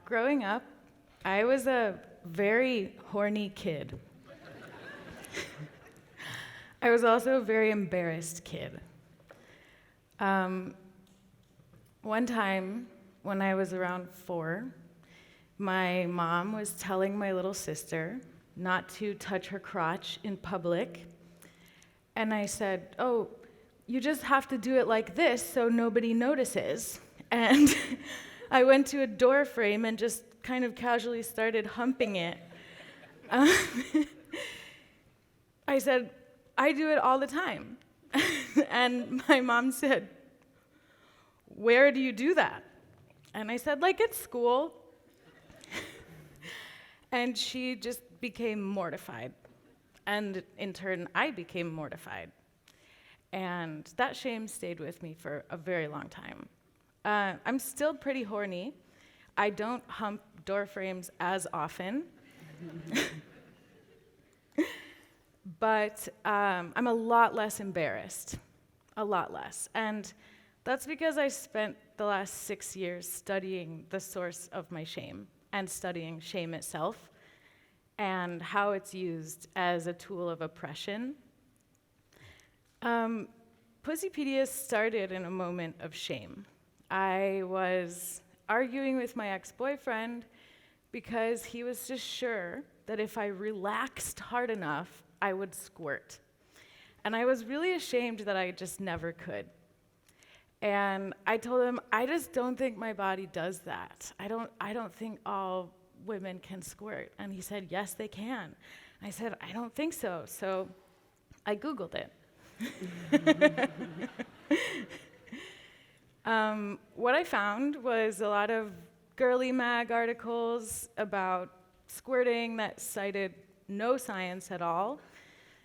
Growing up, I was a very horny kid. I was also a very embarrassed kid. One time, when I was around 4, my mom was telling my little sister not to touch her crotch in public, and I said, "Oh, you just have to do it like this so nobody notices." And I went to a door frame and just kind of casually started humping it. I said, "I do it all the time." And my mom said, "Where do you do that?" And I said, "Like at school." And she just became mortified. And in turn, I became mortified. And that shame stayed with me for a very long time. I'm still pretty horny. I don't hump door frames as often. But I'm a lot less embarrassed, a lot less. And that's because I spent the last 6 years studying the source of my shame and studying shame itself and how it's used as a tool of oppression. Pussypedia started in a moment of shame. I was arguing with my ex-boyfriend because he was just sure that if I relaxed hard enough, I would squirt. And I was really ashamed that I just never could. And I told him, I just don't think my body does that. I don't think all women can squirt. And he said, yes, they can. I said, I don't think so. So I Googled it. What I found was a lot of girly mag articles about squirting that cited no science at all,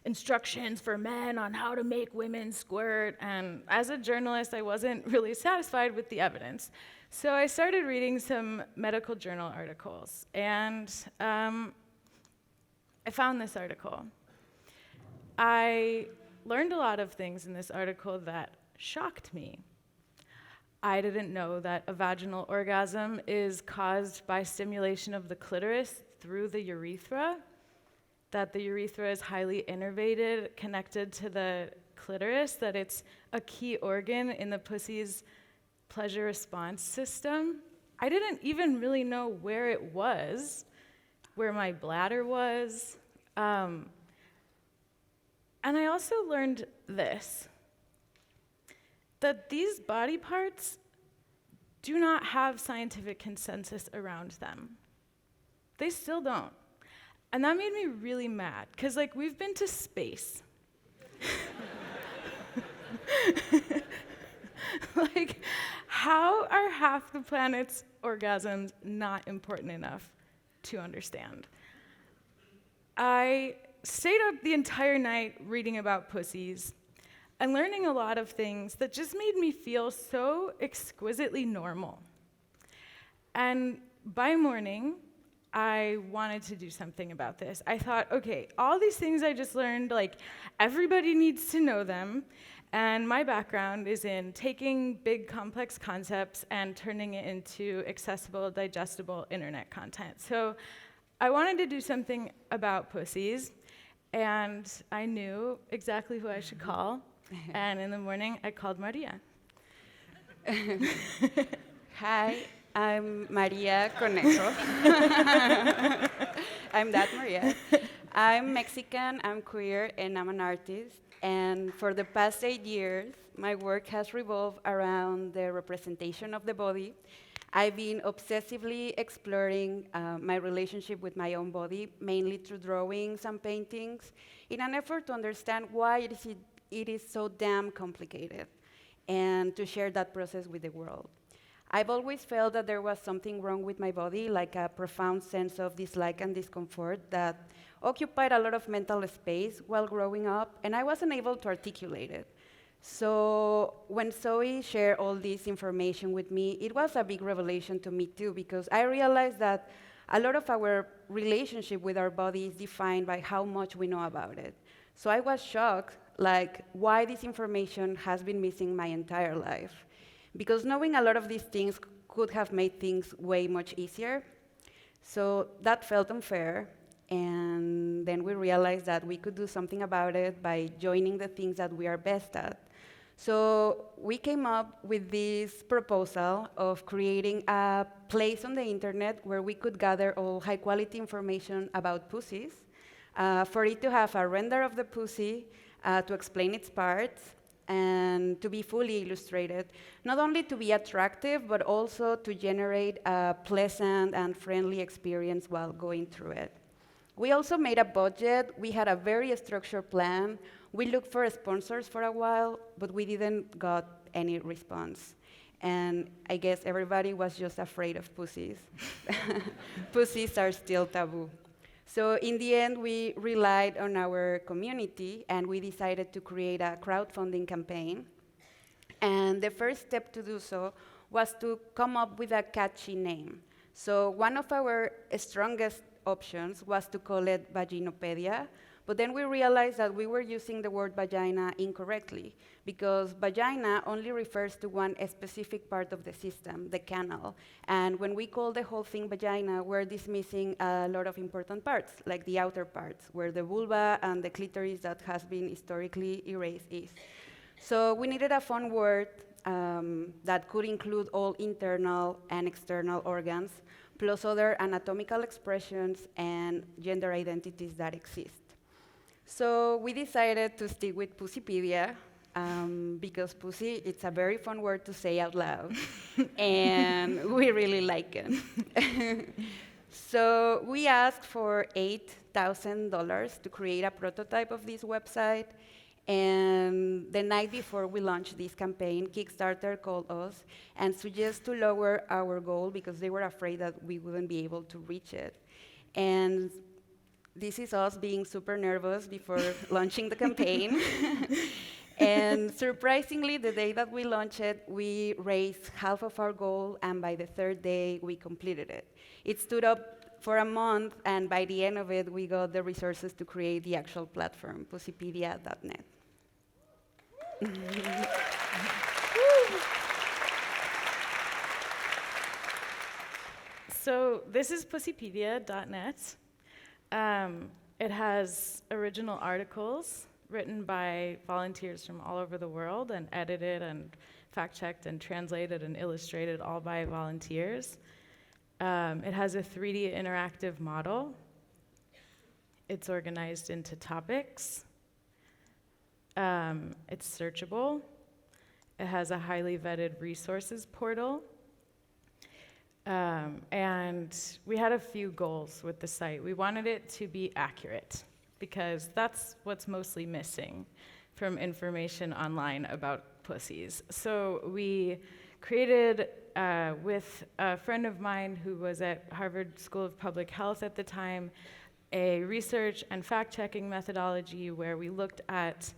instructions for men on how to make women squirt, and as a journalist, I wasn't really satisfied with the evidence. So I started reading some medical journal articles, and I found this article. I learned a lot of things in this article that shocked me. I didn't know that a vaginal orgasm is caused by stimulation of the clitoris through the urethra, that the urethra is highly innervated, connected to the clitoris, that it's a key organ in the pussy's pleasure response system. I didn't even really know where it was, where my bladder was. And I also learned this, that these body parts do not have scientific consensus around them. They still don't. And that made me really mad, because we've been to space. How are half the planet's orgasms not important enough to understand? I stayed up the entire night reading about pussies and learning a lot of things that just made me feel so exquisitely normal. And by morning, I wanted to do something about this. I thought, okay, all these things I just learned, everybody needs to know them, and my background is in taking big, complex concepts and turning it into accessible, digestible internet content. So I wanted to do something about pussies, and I knew exactly who I should call, and in the morning, I called María. Hi, I'm María Conejo. I'm that María. I'm Mexican, I'm queer, and I'm an artist. And for the past 8 years, my work has revolved around the representation of the body. I've been obsessively exploring my relationship with my own body, mainly through drawings and paintings, in an effort to understand why it is so damn complicated, and to share that process with the world. I've always felt that there was something wrong with my body, like a profound sense of dislike and discomfort that occupied a lot of mental space while growing up, and I wasn't able to articulate it. So when Zoe shared all this information with me, it was a big revelation to me too, because I realized that a lot of our relationship with our body is defined by how much we know about it. So I was shocked, why this information has been missing my entire life. Because knowing a lot of these things could have made things way much easier. So that felt unfair, and then we realized that we could do something about it by joining the things that we are best at. So we came up with this proposal of creating a place on the internet where we could gather all high-quality information about pussies, for it to have a render of the pussy, to explain its parts, and to be fully illustrated, not only to be attractive, but also to generate a pleasant and friendly experience while going through it. We also made a budget. We had a very structured plan. We looked for sponsors for a while, but we didn't got any response. And I guess everybody was just afraid of pussies. Pussies are still taboo. So in the end, we relied on our community, and we decided to create a crowdfunding campaign. And the first step to do so was to come up with a catchy name. So one of our strongest options was to call it Vaginopedia, but then we realized that we were using the word vagina incorrectly, because vagina only refers to one specific part of the system, the canal. And when we call the whole thing vagina, we're dismissing a lot of important parts, like the outer parts, where the vulva and the clitoris that has been historically erased is. So we needed a fun word that could include all internal and external organs, plus other anatomical expressions and gender identities that exist. So we decided to stick with Pussypedia, because pussy, it's a very fun word to say out loud, and we really like it. So we asked for $8,000 to create a prototype of this website, and the night before we launched this campaign, Kickstarter called us and suggested to lower our goal because they were afraid that we wouldn't be able to reach it. And this is us being super nervous before launching the campaign. And surprisingly, the day that we launched it, we raised half of our goal, and by the third day, we completed it. It stood up for a month, and by the end of it, we got the resources to create the actual platform, pussypedia.net. So this is pussypedia.net. It has original articles written by volunteers from all over the world and edited and fact-checked and translated and illustrated all by volunteers. It has a 3D interactive model. It's organized into topics. It's searchable. It has a highly vetted resources portal. And we had a few goals with the site. We wanted it to be accurate, because that's what's mostly missing from information online about pussies. So we created, with a friend of mine who was at Harvard School of Public Health at the time, a research and fact-checking methodology where we looked at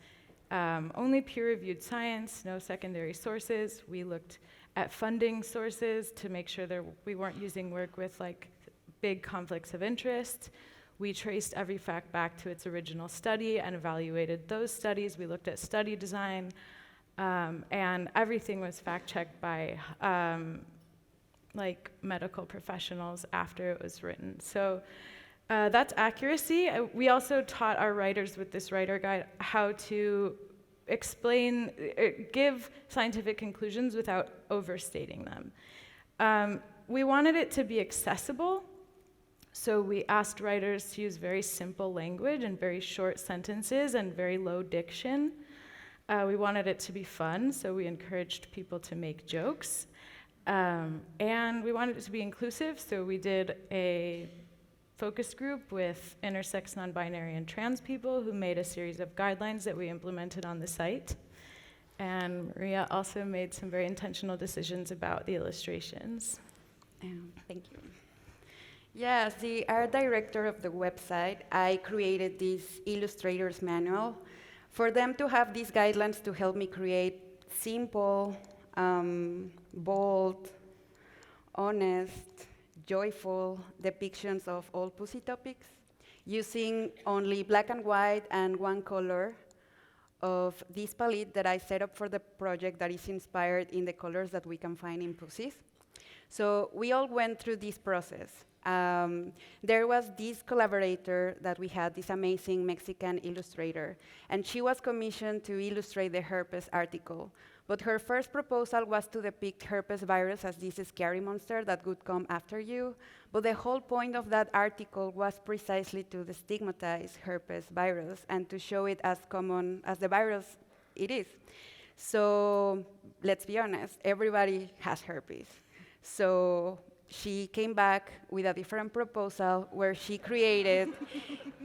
only peer-reviewed science, no secondary sources. We looked at funding sources to make sure that we weren't using work with like big conflicts of interest. We traced every fact back to its original study and evaluated those studies. We looked at study design, and everything was fact-checked by like medical professionals after it was written. So that's accuracy. We also taught our writers with this writer guide how to explain, give scientific conclusions without overstating them. We wanted it to be accessible, so we asked writers to use very simple language and very short sentences and very low diction. We wanted it to be fun, so we encouraged people to make jokes. And we wanted it to be inclusive, so we did a focus group with intersex, non-binary, and trans people who made a series of guidelines that we implemented on the site. And Maria also made some very intentional decisions about the illustrations. Thank you. Yeah, as the art director of the website, I created this illustrator's manual for them to have these guidelines to help me create simple, bold, honest, joyful depictions of all pussy topics, using only black and white and one color of this palette that I set up for the project that is inspired in the colors that we can find in pussies. So we all went through this process. There was this collaborator that we had, this amazing Mexican illustrator, and she was commissioned to illustrate the herpes article. But her first proposal was to depict herpes virus as this scary monster that would come after you. But the whole point of that article was precisely to destigmatize herpes virus and to show it as common as the virus it is. So let's be honest, everybody has herpes. So she came back with a different proposal where she created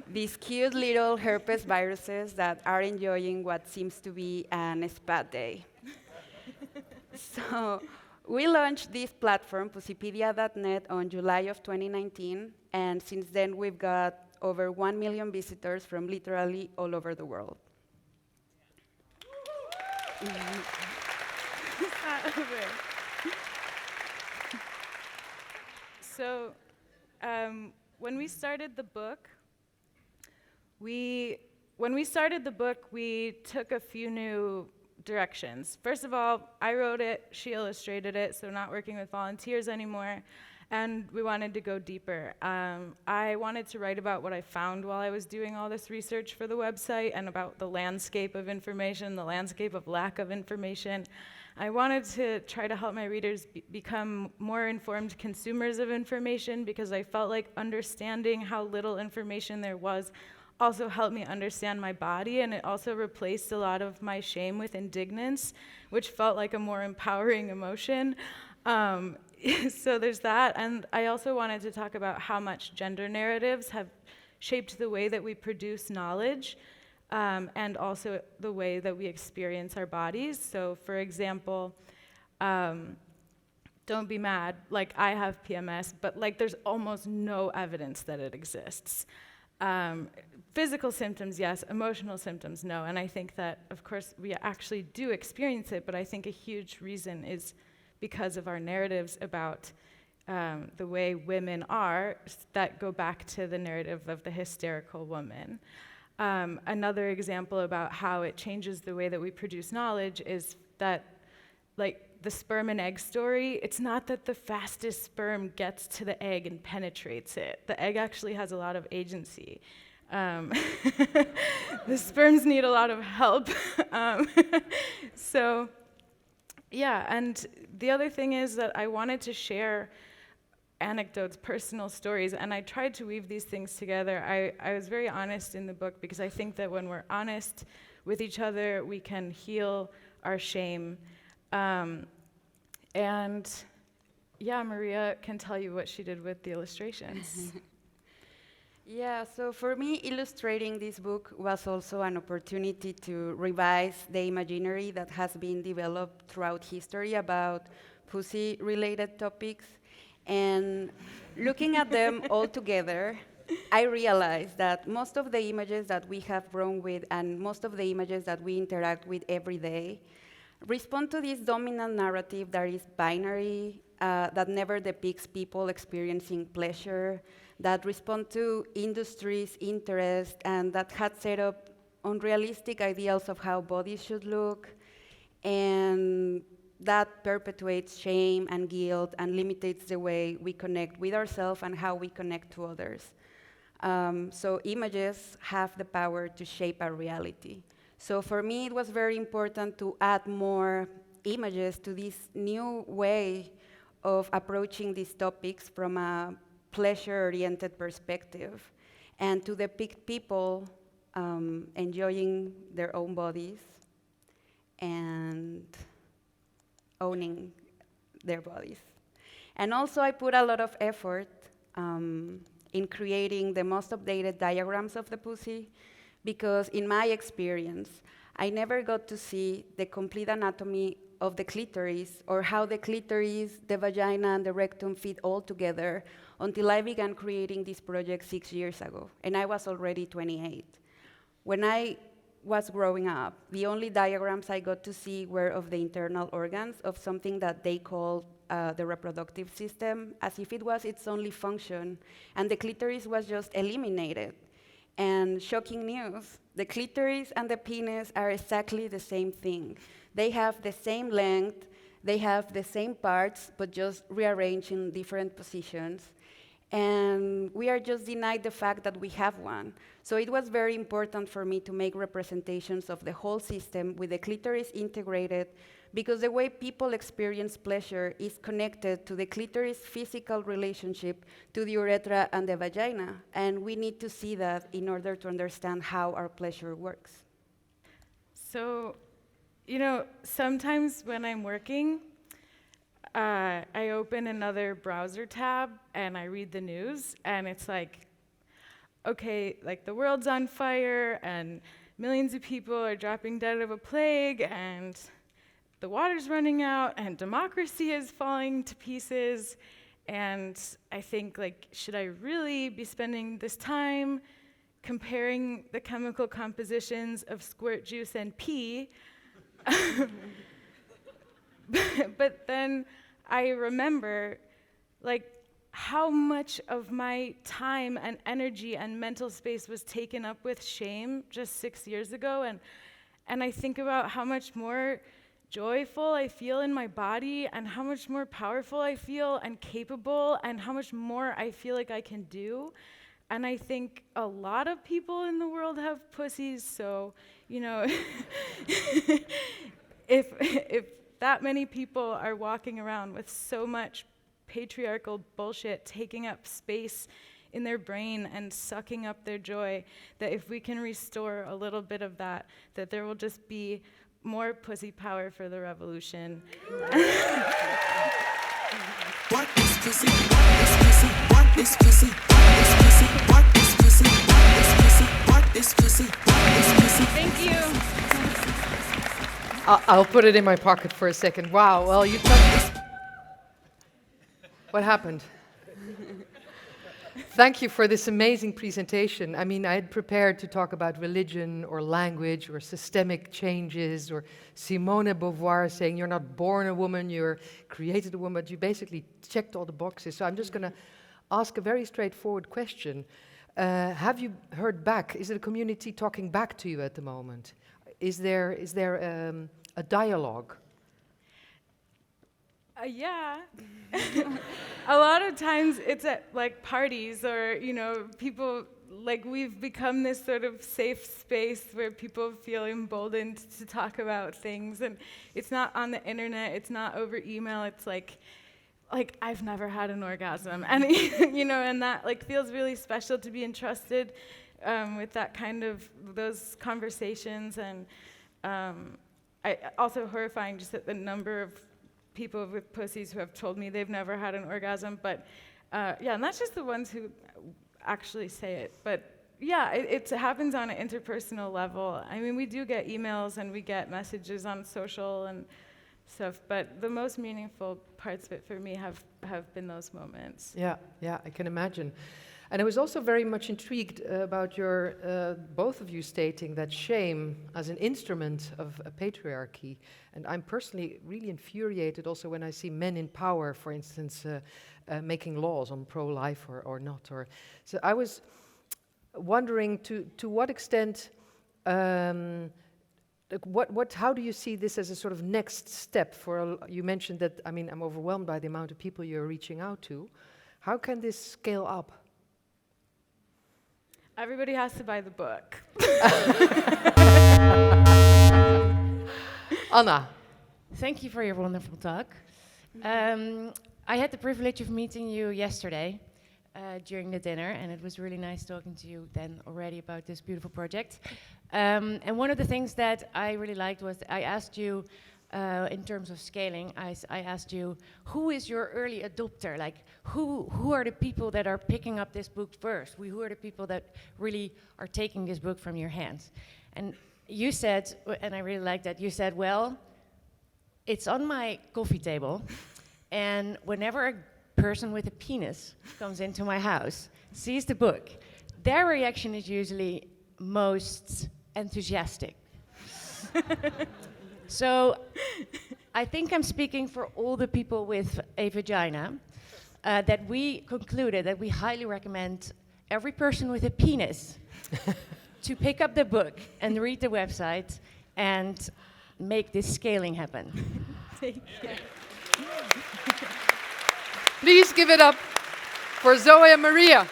these cute little herpes viruses that are enjoying what seems to be an spa day. So we launched this platform, Pussypedia.net, on July of 2019, and since then we've got over 1 million visitors from literally all over the world. So, when we started the book, we took a few new directions. First of all, I wrote it, she illustrated it, so not working with volunteers anymore, and we wanted to go deeper. I wanted to write about what I found while I was doing all this research for the website and about the landscape of information, the landscape of lack of information. I wanted to try to help my readers become more informed consumers of information because I felt like understanding how little information there was also helped me understand my body, and it also replaced a lot of my shame with indignance, which felt like a more empowering emotion. So there's that, and I also wanted to talk about how much gender narratives have shaped the way that we produce knowledge, and also the way that we experience our bodies. So for example, don't be mad, like I have PMS, but like there's almost no evidence that it exists. Physical symptoms, yes. Emotional symptoms, no. And I think that, of course, we actually do experience it, but I think a huge reason is because of our narratives about the way women are that go back to the narrative of the hysterical woman. Another example about how it changes the way that we produce knowledge is that, like, the sperm and egg story, it's not that the fastest sperm gets to the egg and penetrates it. The egg actually has a lot of agency. The sperms need a lot of help. So, yeah, and the other thing is that I wanted to share anecdotes, personal stories, and I tried to weave these things together. I was very honest in the book because I think that when we're honest with each other, we can heal our shame. And yeah, Maria can tell you what she did with the illustrations. Yeah, so for me, illustrating this book was also an opportunity to revise the imaginary that has been developed throughout history about pussy-related topics. And looking at them all together, I realized that most of the images that we have grown with and most of the images that we interact with every day respond to this dominant narrative that is binary, that never depicts people experiencing pleasure, that respond to industry's interest, and that had set up unrealistic ideals of how bodies should look, and that perpetuates shame and guilt and limits the way we connect with ourselves and how we connect to others. So images have the power to shape our reality. So for me, it was very important to add more images to this new way of approaching these topics from a pleasure-oriented perspective, and to depict people enjoying their own bodies and owning their bodies. And also I put a lot of effort in creating the most updated diagrams of the pussy, because in my experience, I never got to see the complete anatomy of the clitoris, or how the clitoris, the vagina, and the rectum fit all together until I began creating this project 6 years ago, and I was already 28. When I was growing up, the only diagrams I got to see were of the internal organs of something that they called the reproductive system, as if it was its only function, and the clitoris was just eliminated. And shocking news, the clitoris and the penis are exactly the same thing. They have the same length, They have the same parts, but just rearranged in different positions. And we are just denied the fact that we have one. So it was very important for me to make representations of the whole system with the clitoris integrated, because the way people experience pleasure is connected to the clitoris' physical relationship to the urethra and the vagina. And we need to see that in order to understand how our pleasure works. So, sometimes when I'm working, I open another browser tab and I read the news, and it's like, okay, like the world's on fire and millions of people are dropping dead of a plague and the water's running out and democracy is falling to pieces. And I think, like, should I really be spending this time comparing the chemical compositions of squirt juice and pee? But then I remember, like, how much of my time and energy and mental space was taken up with shame just 6 years ago, and I think about how much more joyful I feel in my body and how much more powerful I feel and capable and how much more I feel like I can do. And I think a lot of people in the world have pussies, so, if that many people are walking around with so much patriarchal bullshit taking up space in their brain and sucking up their joy, that if we can restore a little bit of that there will just be more pussy power for the revolution. What is pussy? What is pussy? What is pussy? What is pussy? What is pussy? What is pussy? What is pussy? Thank you. I'll put it in my pocket for a second. Wow, well, you touched... What happened? Thank you for this amazing presentation. I mean, I had prepared to talk about religion or language or systemic changes or Simone de Beauvoir saying you're not born a woman, you're created a woman, but you basically checked all the boxes. So I'm just going to ask a very straightforward question. Have you heard back? Is the community talking back to you at the moment? Is there a dialogue? Yeah. A lot of times it's at like parties or, people, like we've become this sort of safe space where people feel emboldened to talk about things, and it's not on the internet, it's not over email, it's like I've never had an orgasm, and and that like feels really special to be entrusted with that kind of those conversations, and also horrifying just at the number of people with pussies who have told me they've never had an orgasm, but and that's just the ones who actually say it. But yeah, it happens on an interpersonal level. I mean, we do get emails and we get messages on social and stuff, but the most meaningful parts of it for me have been those moments. Yeah, I can imagine. And I was also very much intrigued about your, both of you stating that shame as an instrument of a patriarchy. And I'm personally really infuriated also when I see men in power, for instance, making laws on pro-life or not. So I was wondering to what extent, how do you see this as a sort of next step for, you mentioned that, I mean, I'm overwhelmed by the amount of people you're reaching out to. How can this scale up? Everybody has to buy the book. Anna. Thank you for your wonderful talk. I had the privilege of meeting you yesterday during the dinner, and it was really nice talking to you then already about this beautiful project. And one of the things that I really liked was I asked you, in terms of scaling, I asked you, who is your early adopter? Like, who are the people that are picking up this book first? Who are the people that really are taking this book from your hands? And you said, and I really like that, you said, well, it's on my coffee table, and whenever a person with a penis comes into my house, sees the book, their reaction is usually most enthusiastic. So I think I'm speaking for all the people with a vagina, that we concluded that we highly recommend every person with a penis to pick up the book and read the website and make this scaling happen. Thank you. Please give it up for Zoe and Maria.